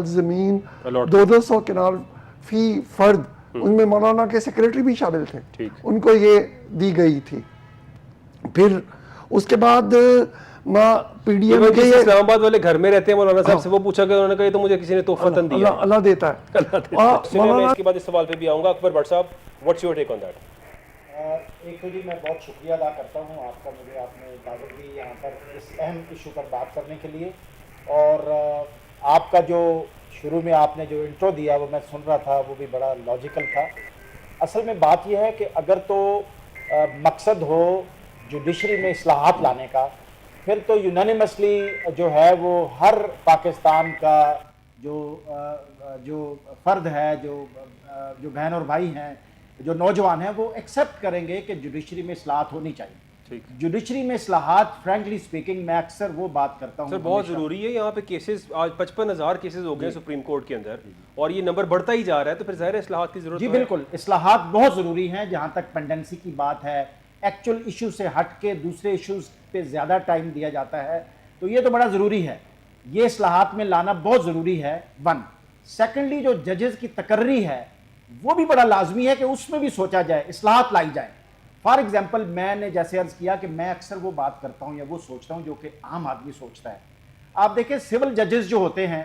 زمین 200 کنال فی فرد، ان میں مولانا کے سیکریٹری بھی شامل تھے، ان کو یہ دی گئی تھی. پھر اس کے بعد پی ڈی ایم کے اسلام آباد والے گھر میں رہتے ہیں مولانا صاحب سے وہ پوچھا کہ انہوں نے کہا یہ تو مجھے کسی نے تحفتاً دیا. اللہ دیتا ہے. میں اس کے بعد اس سوال پہ بھی آؤں گا. اکبر بٹ صاحب what's your take on that? ایک تو جی میں بہت شکریہ ادا کرتا ہوں آپ کا، مجھے آپ نے دعوت دی یہاں پر اس اہم ایشو پر بات کرنے کے لیے. اور آپ کا جو شروع میں آپ نے جو انٹرو دیا وہ میں سن رہا تھا، وہ بھی بڑا لاجیکل تھا. اصل میں بات یہ ہے کہ اگر تو مقصد ہو جوڈیشری میں اصلاحات لانے کا، پھر تو یونانیمسلی جو ہے وہ ہر پاکستان کا جو فرد ہے، جو بہن اور بھائی ہیں، جو نوجوان ہیں، وہ ایکسیپٹ کریں گے کہ جوڈیشری میں اصلاحات ہونی چاہیے. جوڈیشری میں اصلاحات فرینکلی سپیکنگ میں اکثر وہ بات کرتا ہوں سر بہت ضروری ہے. یہاں پہ کیسز آج 55,000 کیسز ہو گئے سپریم کورٹ کے اندر اور یہ نمبر بڑھتا ہی جا رہا ہے، تو پھر ظاہر ہے اصلاحات کی ضرورت ہے. جی بالکل، اصلاحات بہت ضروری ہیں. جہاں تک پینڈنسی کی بات ہے، ایکچوئل ایشو سے ہٹ کے دوسرے ایشوز پہ زیادہ ٹائم دیا جاتا ہے، تو یہ تو بڑا ضروری ہے. یہ اصلاحات میں لانا بہت ضروری ہے. ون سیکنڈلی جو ججز کی تقرری ہے وہ بھی بڑا لازمی ہے کہ اس میں بھی سوچا جائے، اصلاحات لائی جائے. فار ایگزامپل میں نے جیسے عرض کیا کہ میں اکثر وہ بات کرتا ہوں یا وہ سوچتا ہوں جو کہ عام آدمی سوچتا ہے. آپ دیکھیں سول ججز جو ہوتے ہیں،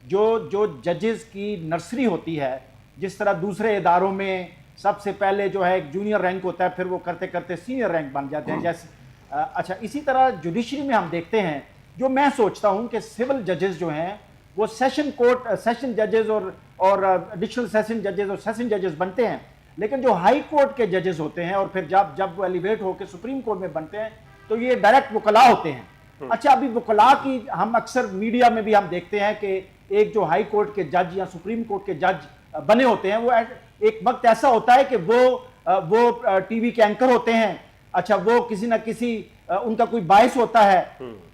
جو ججز کی نرسری ہوتی ہے، جس طرح دوسرے اداروں میں سب سے پہلے جو ہے ایک جونیئر رینک ہوتا ہے، پھر وہ کرتے کرتے سینئر رینک بن جاتے ہیں، جیسے اچھا اسی طرح جوڈیشری میں ہم دیکھتے ہیں، جو میں سوچتا ہوں کہ سول ججز جو ہیں وہ سیشن ججز اور ایڈیشنل سیشن ججز اور سیشن ججز بنتے ہیں. لیکن جو ہائی کورٹ کے ججز ہوتے ہیں اور پھر جب وہ ایلیویٹ ہو کے سپریم کورٹ میں بنتے ہیں تو یہ ڈائریکٹ وکلاء ہوتے ہیں. اچھا ابھی وکلاء کی ہم اکثر میڈیا میں بھی ہم دیکھتے ہیں کہ ایک جو ہائی کورٹ کے جج یا سپریم کورٹ کے جج بنے ہوتے ہیں، وہ ایک وقت ایسا ہوتا ہے کہ وہ ٹی وی کے اینکر ہوتے ہیں. اچھا وہ کسی نہ کسی ان کا کوئی باعث ہوتا ہے،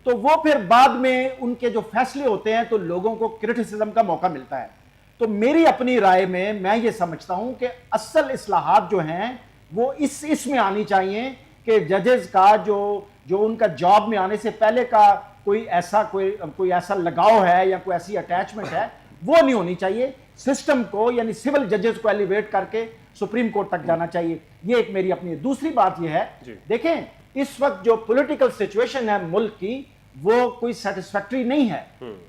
تو وہ پھر بعد میں ان کے جو فیصلے ہوتے ہیں تو لوگوں کو کرٹیسزم کا موقع ملتا ہے. تو میری اپنی رائے میں یہ سمجھتا ہوں کہ اصل اصلاحات جو ہیں وہ اس میں آنی چاہیے کہ ججز کا جو ان کا جاب میں آنے سے پہلے کا کوئی ایسا لگاؤ ہے یا کوئی ایسی اٹیچمنٹ ہے وہ نہیں ہونی چاہیے. سسٹم کو یعنی سول ججز کو ایلیویٹ کر کے سپریم کورٹ تک جانا چاہیے. یہ ایک میری اپنی. دوسری بات یہ ہے دیکھیں اس وقت جو پولیٹیکل سچویشن ہے ملک کی وہ کوئی سیٹسفیکٹری نہیں ہے.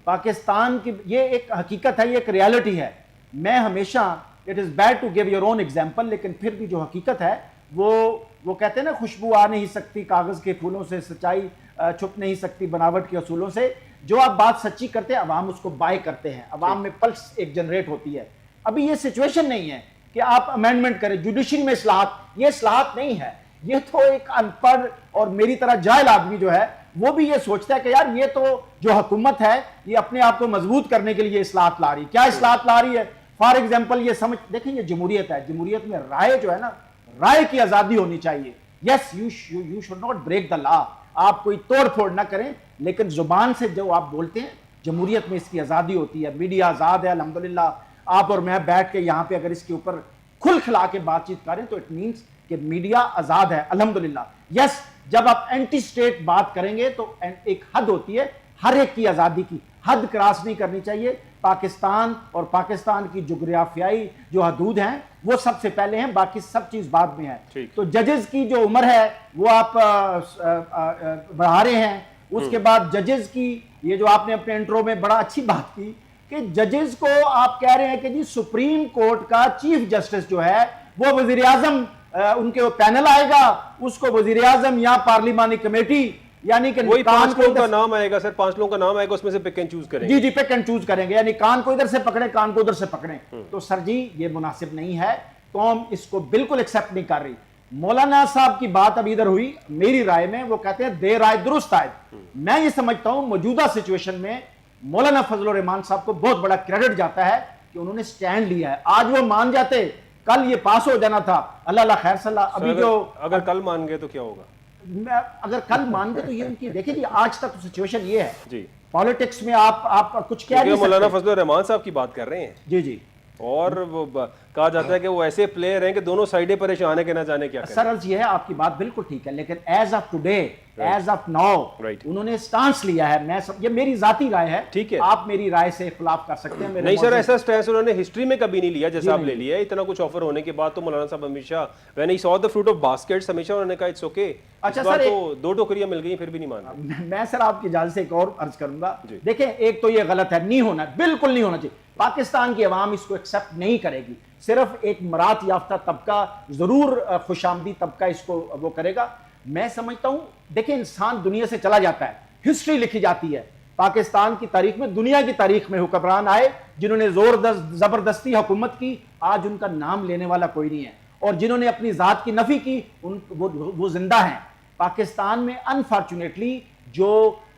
پاکستان کی یہ ایک حقیقت ہے، یہ ایک ریالٹی ہے. میں ہمیشہ it is bad to give your own example, لیکن پھر بھی جو حقیقت ہے وہ کہتے ہیں نا خوشبو آ نہیں سکتی کاغذ کے پھولوں سے، سچائی چھپ نہیں سکتی بناوٹ کے اصولوں سے. جو آپ بات سچی کرتے ہیں عوام اس کو بائی کرتے ہیں، عوام میں پلس ایک جنریٹ ہوتی ہے. ابھی یہ سچویشن نہیں ہے کہ آپ امینڈمنٹ کریں جوڈیشری میں اصلاحات. یہ اصلاحات نہیں ہے، یہ تو ایک ان پڑھ اور میری طرح جاہل آدمی جو ہے وہ بھی یہ سوچتا ہے کہ یار یہ تو جو حکومت ہے یہ اپنے آپ کو مضبوط کرنے کے لیے اصلاحات لا رہی. کیا اصلاحات لا رہی ہے؟ فار ایگزامپل یہ دیکھیں یہ جمہوریت ہے، جمہوریت میں رائے جو ہے نا، رائے کی آزادی ہونی چاہیے. Yes you should not break the law, آپ کوئی توڑ پھوڑ نہ کریں، لیکن زبان سے جو آپ بولتے ہیں جمہوریت میں اس کی آزادی ہوتی ہے. میڈیا آزاد ہے الحمدللہ. آپ اور میں بیٹھ کے یہاں پہ اگر اس کے اوپر کھل کھلا کے بات چیت کریں تو اٹ مینس کہ میڈیا آزاد ہے الحمدللہ. یس جب آپ اینٹی سٹیٹ بات کریں گے تو ایک حد ہوتی ہے ہر ایک کی آزادی کی، حد کراس نہیں کرنی چاہیے. پاکستان اور پاکستان کی جغرافیائی جو حدود ہیں وہ سب سے پہلے ہیں، باقی سب چیز بعد میں ہے. تو ججز کی جو عمر ہے وہ آپ بڑھا رہے ہیں. اس کے بعد ججز کی یہ جو آپ نے اپنے انٹرو میں بڑا اچھی بات کی کہ ججز کو آپ کہہ رہے ہیں کہ جی سپریم کورٹ کا چیف جسٹس جو ہے وہ وزیر اعظم، ان کے پینل آئے گا، اس کو وزیر اعظم یا پارلیمانی کمیٹی یعنی کہ وہی 5 لوگوں کا نام آئے گا سر، 5 لوگوں کا نام آئے گا، اس میں سے پک اینڈ چوز کریں گے. جی پک اینڈ چوز کریں گے، یعنی کان کو ادھر سے پکڑیں کان کو ادھر سے پکڑیں. تو سر جی یہ مناسب نہیں ہے، قوم اس کو بالکل ایکسیپٹ نہیں کر رہی. مولانا صاحب کی بات ابھی ادھر ہوئی، میری رائے میں وہ کہتے ہیں دیر آئے درست آئے. میں یہ سمجھتا ہوں موجودہ سچویشن میں مولانا فضل الرحمان صاحب کو بہت بڑا کریڈٹ جاتا ہے کہ انہوں نے سٹینڈ لیا ہے. آج وہ مان جاتے کل یہ پاس ہو جانا تھا، اللہ خیر صلی اللہ. ابھی جو اگر کل مان گئے تو کیا ہوگا؟ اگر کل مان گئے تو یہ ان کی دیکھیں جی آج تک سچویشن یہ ہے جی پالیٹکس میں آپ کچھ کہہ نہیں سکتے. مولانا فضل الرحمان صاحب کی بات کر رہے ہیں. جی اور وہ کہا جاتا ہے کہ وہ ایسے پلیئر ہیں کہ دونوں سائڈیں پریشان ہیں کہ نہ جانے کیا کریں. سر عرض یہ ہے آپ کی بات بالکل ٹھیک ہے، لیکن as of today, as of now انہوں نے سٹانس لیا ہے. یہ میری ذاتی رائے ہے، ٹھیک ہے، آپ میری رائے سے اختلاف کر سکتے ہیں. نہیں سر، ایسا سٹانس انہوں نے ہسٹری میں کبھی نہیں لیا جیسا آپ لے لیا ہے. اتنا کچھ آفر ہونے کے بعد تو مولانا صاحب ہمیشہ when he saw the fruit of baskets ہمیشہ انہوں نے کہا اٹس اوکے. اچھا سر، تو 2 ٹوکریاں مل گئی پھر بھی نہیں مان رہے. میں سر آپ کی اجازت سے ایک اور عرض کروں گا. دیکھیں ایک تو یہ غلط ہے، نہیں ہونا، بالکل نہیں ہونا چاہیے. پاکستان کی عوام اس کو ایکسیپٹ نہیں کرے گی. صرف ایک مراد یافتہ طبقہ ضرور خوش آمدید طبقہ اس کو وہ کرے گا. میں سمجھتا ہوں دیکھیں انسان دنیا سے چلا جاتا ہے، ہسٹری لکھی جاتی ہے. پاکستان کی تاریخ میں، دنیا کی تاریخ میں حکمران آئے جنہوں نے زبردستی حکومت کی، آج ان کا نام لینے والا کوئی نہیں ہے. اور جنہوں نے اپنی ذات کی نفی کی وہ زندہ ہیں. پاکستان میں انفارچونیٹلی جو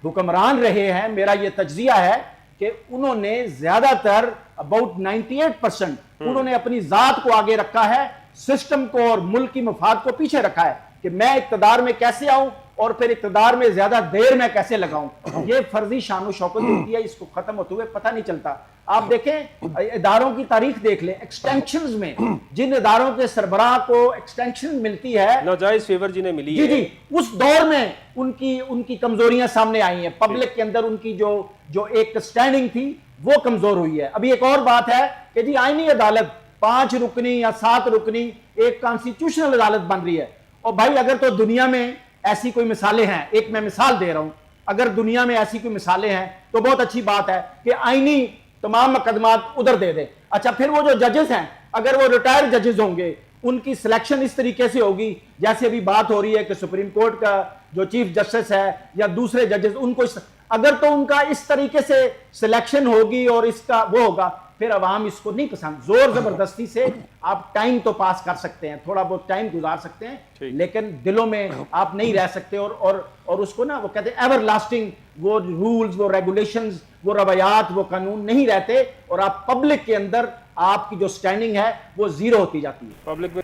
حکمران رہے ہیں، میرا یہ تجزیہ ہے کہ انہوں نے زیادہ تر about 98% انہوں نے اپنی ذات کو آگے رکھا ہے، سسٹم کو اور ملک کی مفاد کو پیچھے رکھا ہے کہ میں اقتدار میں کیسے آؤں اور پھر اقتدار میں زیادہ دیر میں کیسے لگاؤں. یہ فرضی شان و شوکت ہوتی ہے، اس کو ختم ہوتے ہوئے پتہ نہیں چلتا. آپ دیکھیں اداروں کی تاریخ دیکھ لیں، ایکسٹینشنز میں جن اداروں کے سربراہ کو ایکسٹینشن ملتی ہے، ناجائز فیور جنہیں ملی ہے، جی اس دور میں ان کی کمزوریاں سامنے آئی ہیں. پبلک کے اندر ان کی جو ایک سٹینڈنگ تھی وہ کمزور ہوئی ہے. ابھی ایک اور بات ہے کہ جی آئینی عدالت 5 رکنی یا 7 رکنی ایک کانسٹیٹیوشنل عدالت بن رہی ہے. اور بھائی اگر تو دنیا میں ایسی کوئی مثالیں ہیں، ایک میں مثال دے رہا ہوں، اگر دنیا میں ایسی کوئی مثالیں ہیں تو بہت اچھی بات ہے کہ آئینی تمام مقدمات ادھر دے دیں. اچھا پھر وہ جو ججز ہیں، اگر وہ ریٹائرڈ ججز ہوں گے، ان کی سلیکشن اس طریقے سے ہوگی جیسے ابھی بات ہو رہی ہے کہ سپریم کورٹ کا جو چیف جسٹس ہے یا دوسرے ججز، ان کو اگر تو ان کا اس طریقے سے سلیکشن ہوگی اور اس کا وہ ہوگا، پھر عوام اس کو نہیں پسند. زور زبردستی سے آپ ٹائم تو پاس کر سکتے ہیں، تھوڑا بہت ٹائم گزار سکتے ہیں، لیکن دلوں میں آپ نہیں رہ سکتے. اور اس کو نا وہ کہتے ہیں ایور لاسٹنگ، وہ رولز، وہ ریگولیشنز، وہ روایات، وہ قانون نہیں رہتے، اور آپ پبلک کے اندر آپ کی جو سٹینڈنگ ہے وہ زیرو ہوتی جاتی ہے. پبلک میں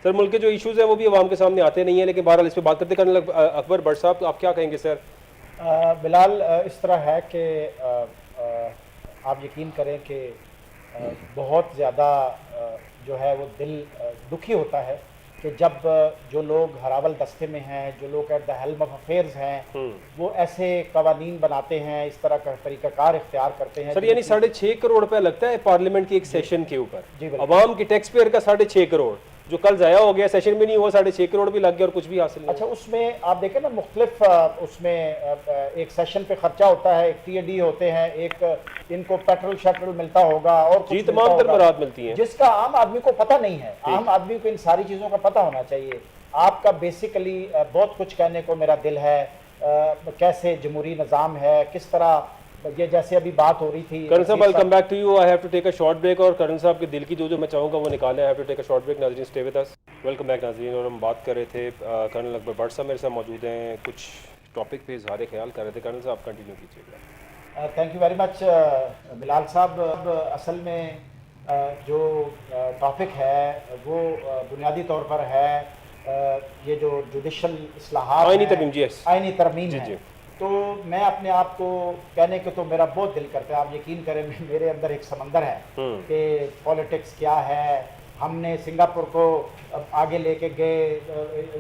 سر ملک کے جو ایشوز ہیں وہ بھی عوام کے سامنے آتے نہیں ہیں، لیکن بہرحال اس پہ بات کرتے کرنے اکبر بٹ صاحب آپ کیا کہیں گے سر؟ بلال، اس طرح ہے کہ آپ یقین کریں کہ بہت زیادہ جو ہے وہ دل دکھی ہوتا ہے کہ جب جو لوگ ہراول دستے میں ہیں، جو لوگ at the helm of affairs ہیں، وہ ایسے قوانین بناتے ہیں، اس طرح کا طریقہ کار اختیار کرتے ہیں. سر یعنی 6.5 کروڑ روپے لگتا ہے پارلیمنٹ کی ایک سیشن کے اوپر، عوام کی ٹیکس پیئر کا 6.5 کروڑ جو کل ضائع ہو گیا، سیشن بھی نہیں ہوا، 6.5 کروڑ بھی لگ گیا اور کچھ بھی حاصل نہیں. اچھا اس میں آپ دیکھیں نا مختلف اس میں ایک سیشن پہ خرچہ ہوتا ہے، ایک TAD ہوتے ہیں، ایک ان کو پیٹرول شٹرول ملتا ہوگا اور جی تمام ترمرات ملتی ہیں جس کا عام آدمی کو پتہ نہیں ہے. عام آدمی کو ان ساری چیزوں کا پتہ ہونا چاہیے. آپ کا بیسیکلی بہت کچھ کہنے کو میرا دل ہے، کیسے جمہوری نظام ہے، کس طرح یہ جیسے ابھی بات ہو رہی تھی. کرن صاحب I'll come back to you. I have to take a short break اور کرن صاحب کے دل کی جو میں چاہوں گا وہ نکالیں. I have to take a short break. ناظرین stay with us. Welcome back ناظرین. اور ہم بات کر رہے تھے کرنل اکبر بٹ صاحب میرے ساتھ موجود ہیں، کچھ ٹاپک پہ اظہار خیال کر رہے تھے. کرنل صاحب کنٹینیو کیجیے گا. تھینک یو ویری مچ بلال صاحب. اصل میں جو ٹاپک ہے وہ بنیادی طور پر ہے یہ جو جوڈیشل اصلاحات، آئینی ترمیم ہے. تو میں اپنے آپ کو کہنے کے تو میرا بہت دل کرتا ہے، آپ یقین کریں میرے اندر ایک سمندر ہے کہ پولیٹکس کیا ہے. ہم نے سنگاپور کو آگے لے کے گئے،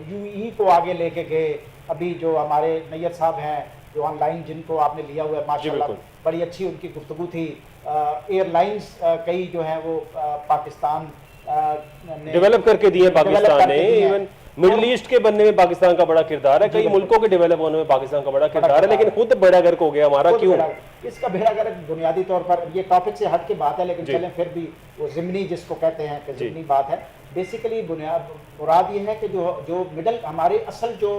UAE کو آگے لے کے گئے. ابھی جو ہمارے نیت صاحب ہیں جو آن لائن جن کو آپ نے لیا ہوا ہے، ماشاءاللہ بڑی اچھی ان کی گفتگو تھی. ایئر لائنز کئی جو ہیں وہ پاکستان نے ڈیولپ کر کے دیے، پاکستان نے ایون مڈل ایسٹ کے بننے میں پاکستان کا بڑا کردار ہے، کئی ملکوں کے ڈیولپ ہونے میں پاکستان کا بڑا کردار ہے، لیکن خود بیڑا گرک ہو گیا ہمارا. کیوں؟ اس کا بیڑا گرک بنیادی طور پر یہ ٹاپک سے ہٹ کے بات ہے، لیکن چلیں پھر بھی وہ ضمنی جس کو کہتے ہیں کہ ضمنی بات ہے. بیسیکلی مراد یہ ہے کہ جو مڈل ہمارے اصل جو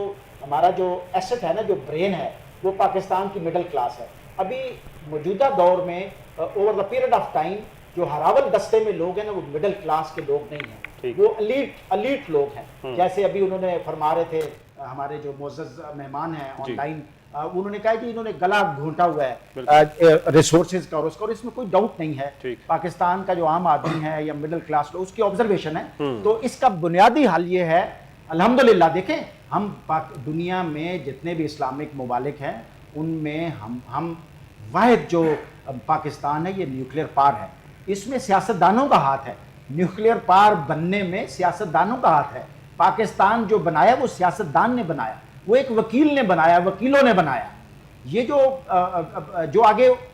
ہمارا جو ایسٹ ہے نا، جو برین ہے، وہ پاکستان کی مڈل کلاس ہے. ابھی موجودہ دور میں over the period of time جو ہراول دستے میں لوگ ہیں نا، وہ مڈل کلاس کے لوگ نہیں ہیں، وہ الیٹ لوگ ہیں. جیسے ابھی انہوں نے فرما رہے تھے ہمارے جو معزز مہمان ہیں آن لائن، انہوں نے کہا کہ انہوں نے گلا گھونٹا ہوا ہے ریسورسز کا اور اس کا، اور اس میں کوئی ڈاؤٹ نہیں ہے. پاکستان کا جو عام آدمی ہے یا مڈل کلاس لوگ، اس کی آبزرویشن ہے. تو اس کا بنیادی حل یہ ہے الحمدللہ. دیکھیں ہم دنیا میں جتنے بھی اسلامک ممالک ہیں ان میں ہم واحد جو پاکستان ہے یہ نیوکلیئر پار ہے. اس میں سیاستدانوں کا ہاتھ ہے، نیوکلیئر پاور بننے میں سیاستدانوں کا ہاتھ ہے۔ پاکستان جو بنایا وہ سیاستدان نے بنایا، وہ ایک وکیل نے بنایا، وکیلوں نے بنایا۔ یہ جو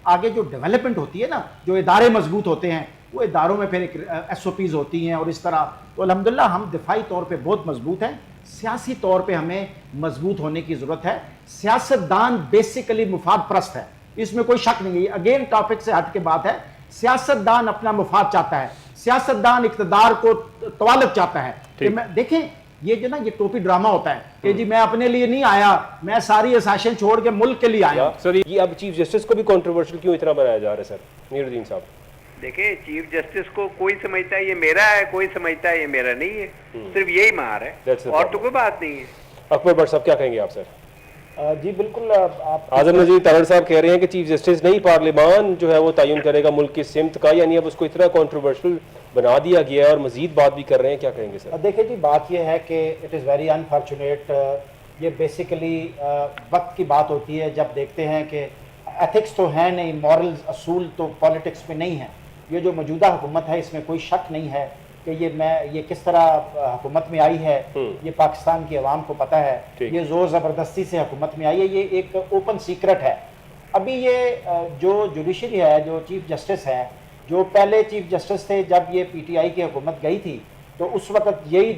آگے جو ڈیولپمنٹ ہوتی ہے نا، جو ادارے مضبوط ہوتے ہیں، وہ اداروں میں پھر ایک ایس او پیز ہوتی ہیں اور اس طرح، تو الحمدللہ ہم دفاعی طور پہ بہت مضبوط ہیں۔ سیاسی طور پہ ہمیں مضبوط ہونے کی ضرورت ہے۔ سیاستدان بیسیکلی مفاد پرست ہے، اس میں کوئی شک نہیں ہے۔ اگین ٹاپک سے ہٹ کے بات ہے، سیاستدان اپنا مفاد چاہتا ہے، سیاستدان اقتدار کو طوالت چاہتا ہے کہ میں دیکھیں یہ جو نا یہ ٹوپی ڈرامہ ہوتا ہے کہ جی میں اپنے لیے نہیں آیا، میں ساری اسائشن چھوڑ کے ملک کے لیے آیا ہوں۔ سر یہ اب چیف جسٹس کو بھی کنٹروورشل کیوں اتنا بنایا جا رہا ہے سر نیر الدین صاحب؟ دیکھیں چیف جسٹس کو کوئی سمجھتا ہے یہ میرا ہے، کوئی سمجھتا ہے یہ میرا نہیں ہے، صرف یہی مار ہے اور تو کوئی بات نہیں ہے۔ اکبر بٹ صاحب کیا کہیں گے آپ سر؟ جی بالکل، آپ اعظم نذیر تارڑ صاحب کہہ رہے ہیں کہ چیف جسٹس نہیں پارلیمان جو ہے وہ تعین کرے گا ملک کی سمت کا، یعنی اب اس کو اتنا کنٹروورشل بنا دیا گیا ہے اور مزید بات بھی کر رہے ہیں، کیا کہیں گے سر؟ دیکھیں جی بات یہ ہے کہ اٹ از ویری انفارچونیٹ، یہ بیسیکلی وقت کی بات ہوتی ہے جب دیکھتے ہیں کہ ایتھکس تو ہیں نہیں، مورلز اصول تو پالیٹکس میں نہیں ہیں۔ یہ جو موجودہ حکومت ہے اس میں کوئی شک نہیں ہے کہ یہ کس طرح حکومت میں آئی ہے، یہ پاکستان کی عوام کو پتہ ہے، یہ زور زبردستی سے حکومت میں آئی ہے، یہ ایک اوپن سیکرٹ ہے۔ ابھی یہ جو جوڈیشری ہے، جو چیف جسٹس ہے، جو پہلے چیف جسٹس تھے جب یہ پی ٹی آئی کی حکومت گئی تھی تو اس وقت یہی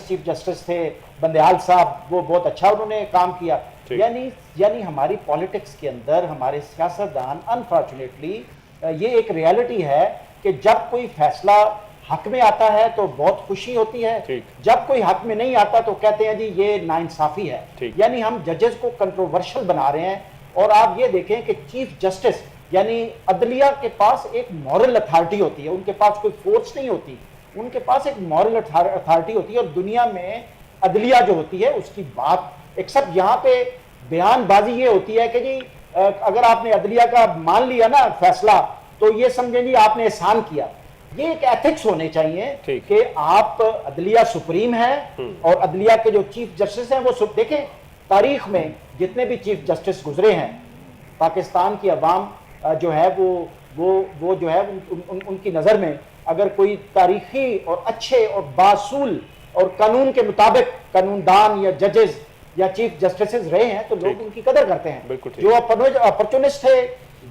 چیف جسٹس تھے بندیال صاحب، وہ بہت اچھا انہوں نے کام کیا۔ یعنی ہماری پالیٹکس کے اندر ہمارے سیاستدان انفارچونیٹلی یہ ایک ریالٹی ہے کہ جب کوئی فیصلہ حق میں آتا ہے تو بہت خوشی ہوتی ہے، جب کوئی حق میں نہیں آتا تو کہتے ہیں جی یہ ناانصافی ہے۔ یعنی ہم ججز کو کنٹروورشل بنا رہے ہیں۔ اور آپ یہ دیکھیں کہ چیف جسٹس یعنی عدلیہ کے پاس ایک مورل اتھارٹی ہوتی ہے، ان کے پاس کوئی فورس نہیں ہوتی، ان کے پاس ایک مورل اتھارٹی ہوتی ہے۔ اور دنیا میں عدلیہ جو ہوتی ہے اس کی بات ایکسپٹ یہاں پہ بیان بازی یہ ہوتی ہے کہ جی اگر آپ نے عدلیہ کا مان لیا نا فیصلہ تو یہ سمجھیں جی آپ نے احسان کیا۔ یہ ایک ایتھکس ہونے چاہیے کہ آپ عدلیہ سپریم ہے اور عدلیہ کے جو چیف جسٹس ہیں وہ دیکھیں تاریخ میں جتنے بھی چیف جسٹس گزرے ہیں پاکستان کی عوام جو ہے وہ جو ہے ان کی نظر میں اگر کوئی تاریخی اور اچھے اور باصول اور قانون کے مطابق قانون دان یا ججز یا چیف جسٹسز رہے ہیں تو لوگ ان کی قدر کرتے ہیں۔ جو اپرچونسٹ تھے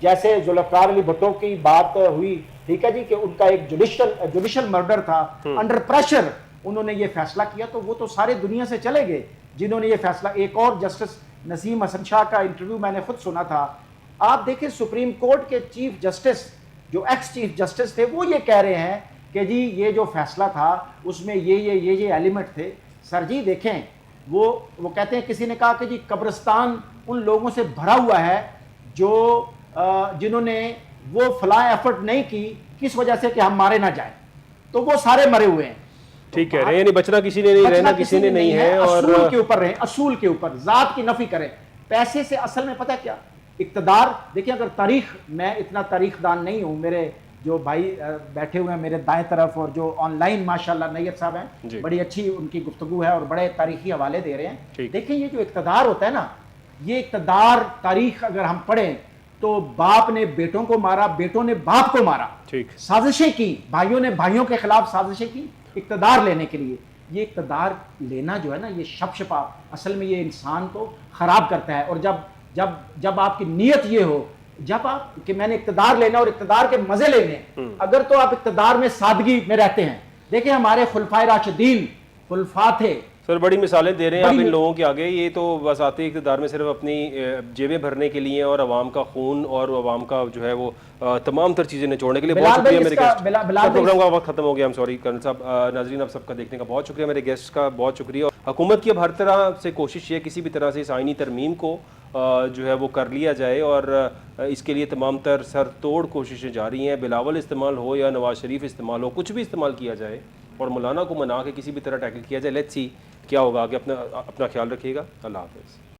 جیسے ذوالفقار علی بھٹو کی بات ہوئی، ٹھیک ہے جی، کہ ان کا ایک جوڈیشل مرڈر تھا، انڈر پریشر انہوں نے یہ فیصلہ کیا تو وہ تو سارے دنیا سے چلے گئے جنہوں نے یہ فیصلہ۔ ایک اور جسٹس نسیم حسن شاہ کا انٹرویو میں نے خود سنا تھا، آپ دیکھیں سپریم کورٹ کے چیف جسٹس جو ایکس چیف جسٹس تھے وہ یہ کہہ رہے ہیں کہ جی یہ جو فیصلہ تھا اس میں یہ ایلیمنٹ تھے۔ سر جی دیکھیں وہ کہتے ہیں، کسی نے کہا کہ جی قبرستان ان لوگوں سے بھرا ہوا ہے جنہوں نے وہ فلاں ایفرٹ نہیں کی کس وجہ سے کہ ہم مارے نہ جائیں، تو وہ سارے مرے ہوئے ہیں۔ ٹھیک ہے، یعنی بچنا کسی نے نہیں، رہنا کسی نے نہیں ہے، اور اصول کے اوپر رہیں، اصول کے اوپر ذات کی نفی کریں۔ پیسے سے اصل میں پتہ کیا اقتدار، دیکھیں اگر تاریخ، میں اتنا تاریخ دان نہیں ہوں، میرے جو بھائی بیٹھے ہوئے ہیں میرے دائیں طرف اور جو آن لائن ماشاءاللہ نیت صاحب ہیں، بڑی اچھی ان کی گفتگو ہے اور بڑے تاریخی حوالے دے رہے ہیں۔ دیکھیں یہ جو اقتدار ہوتا ہے نا، یہ اقتدار تاریخ اگر ہم پڑھیں تو باپ نے بیٹوں کو مارا، بیٹوں نے باپ کو مارا، سازشیں کی، بھائیوں نے بھائیوں کے خلاف سازشیں کی اقتدار لینے کے لیے۔ یہ اقتدار لینا جو ہے نا یہ شپ اصل میں یہ انسان کو خراب کرتا ہے۔ اور جب آپ کی نیت یہ ہو، جب آپ کہ میں نے اقتدار لینا اور اقتدار کے مزے لینے، اگر تو آپ اقتدار میں سادگی میں رہتے ہیں، دیکھیں ہمارے خلفائے راشدین خلفاء تھے۔ سر بڑی مثالیں دے رہے ہیں آپ ان لوگوں کے آگے، یہ تو وساطی اقتدار میں صرف اپنی جیبیں بھرنے کے لیے اور عوام کا خون اور عوام کا جو ہے وہ تمام تر چیزیں نچوڑنے کے لیے۔ بہت شکریہ میرے گیسٹ، پروگرام کا وقت ختم ہو گیا، ہم سوری کرنل صاحب۔ ناظرین آپ سب کا دیکھنے کا بہت شکریہ، میرے گیسٹ کا بہت شکریہ۔ حکومت کی اب ہر طرح سے کوشش یہ کسی بھی طرح سے اس آئینی ترمیم کو جو ہے وہ کر لیا جائے، اور اس کے لیے تمام تر سر توڑ کوششیں جاری ہیں۔ بلاول استعمال ہو یا نواز شریف استعمال ہو، کچھ بھی استعمال کیا جائے اور مولانا کو منا کے کسی بھی طرح ٹیکل کیا جائے۔ لیٹس سی کیا ہوگا آگے۔ اپنا خیال رکھیے گا، اللہ حافظ۔